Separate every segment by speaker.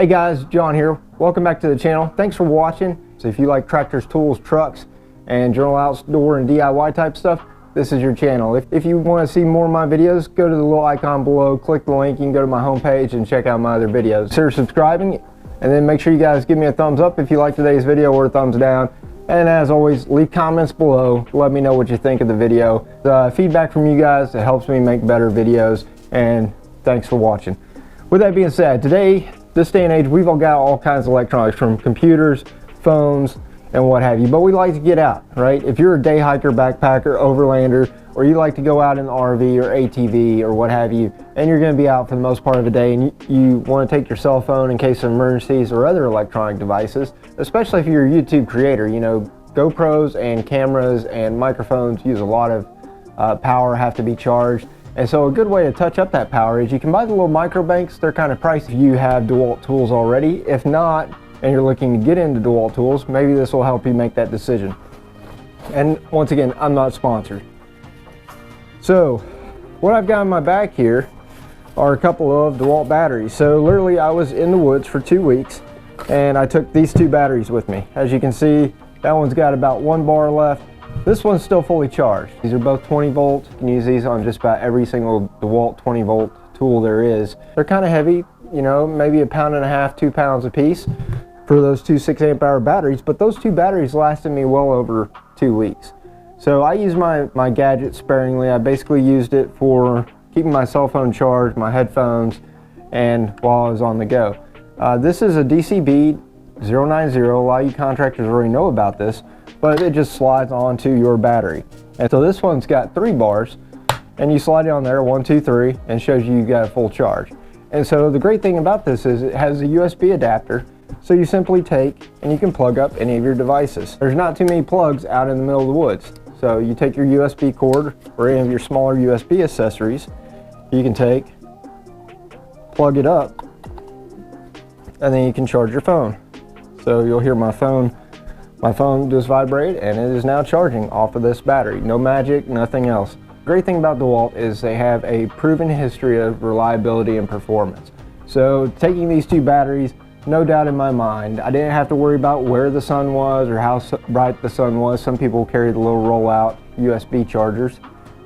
Speaker 1: Hey guys, John here. Welcome back to the channel. Thanks for watching. So if you like tractors, tools, trucks, and general outdoor and DIY type stuff, this is your channel. If you want to see more of my videos, go to the little icon below, click the link, you can go to my homepage and check out my other videos. Consider subscribing, and then make sure you guys give me a thumbs up if you like today's video, or a thumbs down. And as always, leave comments below. Let me know what you think of the video. The feedback from you guys, it helps me make better videos, and thanks for watching. With that being said, today, this day and age, we've all got all kinds of electronics, from computers, phones, and what have you, but we like to get out, right? If you're a day hiker, backpacker, overlander, or you like to go out in the RV or ATV or what have you, and you're going to be out for the most part of the day, and you want to take your cell phone in case of emergencies or other electronic devices, especially if you're a YouTube creator, you know, GoPros and cameras and microphones use a lot of power, have to be charged. And so a good way to touch up that power is you can buy the little micro banks. They're kind of pricey if you have DeWalt tools already. If not, and you're looking to get into DeWalt tools, maybe this will help you make that decision. And once again, I'm not sponsored. So what I've got in my bag here are a couple of DeWalt batteries. So literally I was in the woods for 2 weeks and I took these two batteries with me. As you can see, that one's got about 1 bar left. This one's still fully charged. These are both 20 volts. You can use these on just about every single DeWalt 20 volt tool there is. They're kind of heavy, you know, maybe 1.5 pounds, 2 pounds a piece for those two 6 amp hour batteries, but those two batteries lasted me well over 2 weeks. So I use my gadget sparingly. I basically used it for keeping my cell phone charged, my headphones, and while I was on the go. This is a DCB090. A lot of you contractors already know about this, but it just slides onto your battery. And so this one's got 3 bars, and you slide it on there, 1, 2, 3, and shows you got a full charge. And so the great thing about this is it has a USB adapter, so you simply take and you can plug up any of your devices. There's not too many plugs out in the middle of the woods. So you take your USB cord or any of your smaller USB accessories, you can take, plug it up, and then you can charge your phone. So you'll hear my phone just vibrate, and it is now charging off of this battery. No magic, nothing else. Great thing about DeWalt is they have a proven history of reliability and performance. So taking these two batteries, no doubt in my mind, I didn't have to worry about where the sun was or how bright the sun was. Some people carry the little rollout USB chargers.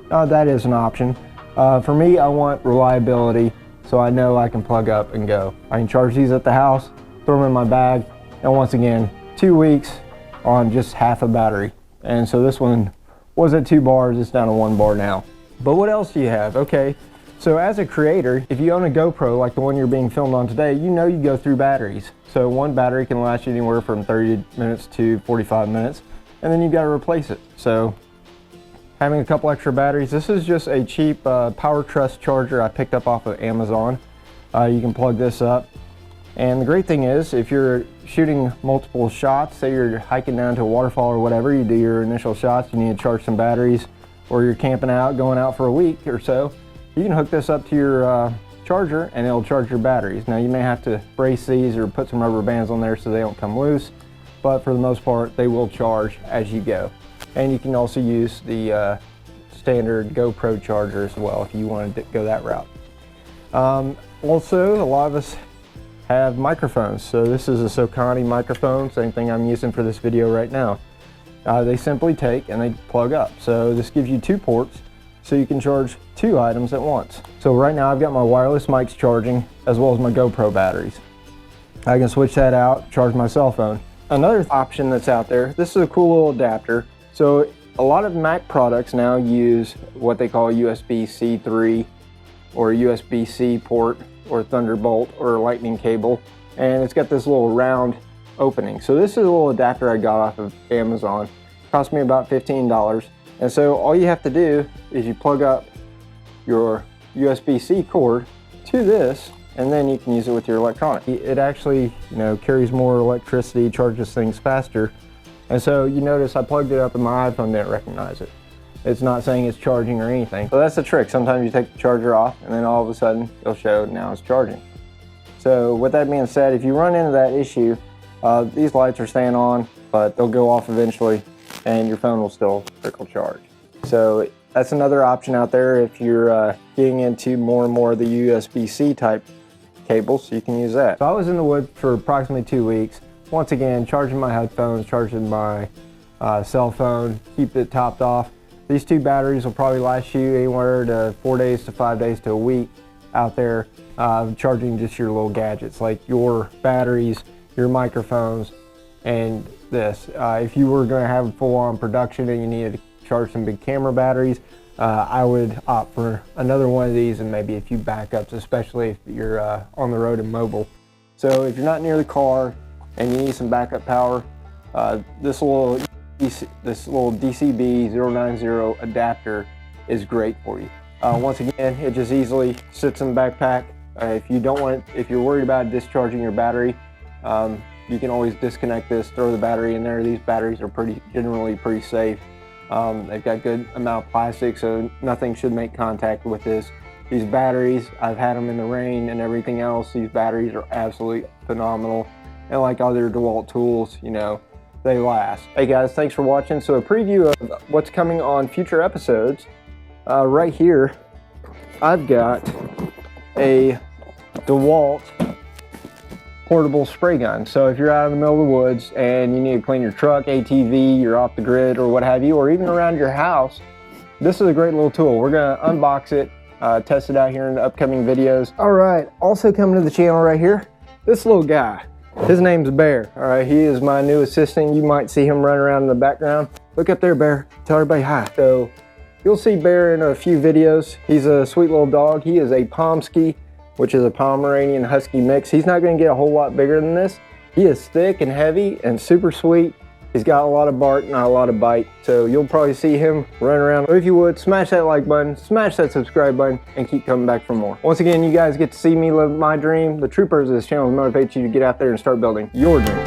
Speaker 1: That is an option. For me, I want reliability, so I know I can plug up and go. I can charge these at the house, throw them in my bag, and once again, 2 weeks on just half a battery. And so this one was at 2 bars, it's down to 1 bar now. But what else do you have? Okay, so as a creator, if you own a GoPro like the one you're being filmed on today, you know you go through batteries. So one battery can last you anywhere from 30 minutes to 45 minutes, and then you've got to replace it. So having a couple extra batteries, this is just a cheap Power Trust charger I picked up off of Amazon. You can plug this up. And the great thing is, if you're shooting multiple shots, say you're hiking down to a waterfall or whatever, you do your initial shots, you need to charge some batteries, or you're camping out, going out for a week or so, you can hook this up to your charger and it'll charge your batteries. Now you may have to brace these or put some rubber bands on there so they don't come loose, but for the most part, they will charge as you go. And you can also use the standard GoPro charger as well if you wanted to go that route. Also, a lot of us have microphones. So this is a Socani microphone, same thing I'm using for this video right now. They simply take and they plug up. So this gives you 2 ports, so you can charge 2 items at once. So right now I've got my wireless mics charging as well as my GoPro batteries. I can switch that out, charge my cell phone. Another option that's out there, this is a cool little adapter. So a lot of Mac products now use what they call USB-C 3 or USB-C port, or Thunderbolt, or lightning cable, and it's got this little round opening. So this is a little adapter I got off of Amazon. It cost me about $15, and so all you have to do is you plug up your USB-C cord to this, and then you can use it with your electronic. It actually, you know, carries more electricity, charges things faster, and so you notice I plugged it up and my iPhone didn't recognize it. It's not saying it's charging or anything. So that's the trick. Sometimes you take the charger off and then all of a sudden it'll show now it's charging. So with that being said, if you run into that issue, these lights are staying on, but they'll go off eventually and your phone will still trickle charge. So that's another option out there if you're getting into more and more of the USB-C type cables, so you can use that. So I was in the woods for approximately 2 weeks. Once again, charging my headphones, charging my cell phone, keep it topped off. These 2 batteries will probably last you anywhere to 4 days to 5 days to a week out there charging just your little gadgets like your batteries, your microphones, and this. If you were going to have a full-on production and you needed to charge some big camera batteries, I would opt for another one of these and maybe a few backups, especially if you're on the road and mobile. So if you're not near the car and you need some backup power, this little DCB090 adapter is great for you. Once again, it just easily sits in the backpack. If you're worried about discharging your battery, you can always disconnect this, throw the battery in there. These batteries are generally pretty safe. They've got good amount of plastic, so nothing should make contact with this. These batteries, I've had them in the rain and everything else. These batteries are absolutely phenomenal. And like other Dewalt tools, you know, they last. Hey guys, thanks for watching. So a preview of what's coming on future episodes. Right here, I've got a Dewalt portable spray gun. So if you're out in the middle of the woods and you need to clean your truck, ATV, you're off the grid or what have you, or even around your house, this is a great little tool. We're gonna unbox it, test it out here in the upcoming videos. All right, also coming to the channel right here, this little guy. His name's Bear. All right, he is my new assistant. You might see him running around in the background. Look up there, Bear. Tell everybody hi. So you'll see Bear in a few videos. He's a sweet little dog. He is a Pomsky, which is a Pomeranian Husky mix. He's not gonna get a whole lot bigger than this. He is thick and heavy and super sweet. He's got a lot of bark, not a lot of bite. So you'll probably see him run around. If you would, smash that like button, smash that subscribe button, and keep coming back for more. Once again, you guys get to see me live my dream. The troopers of this channel motivate you to get out there and start building your dream.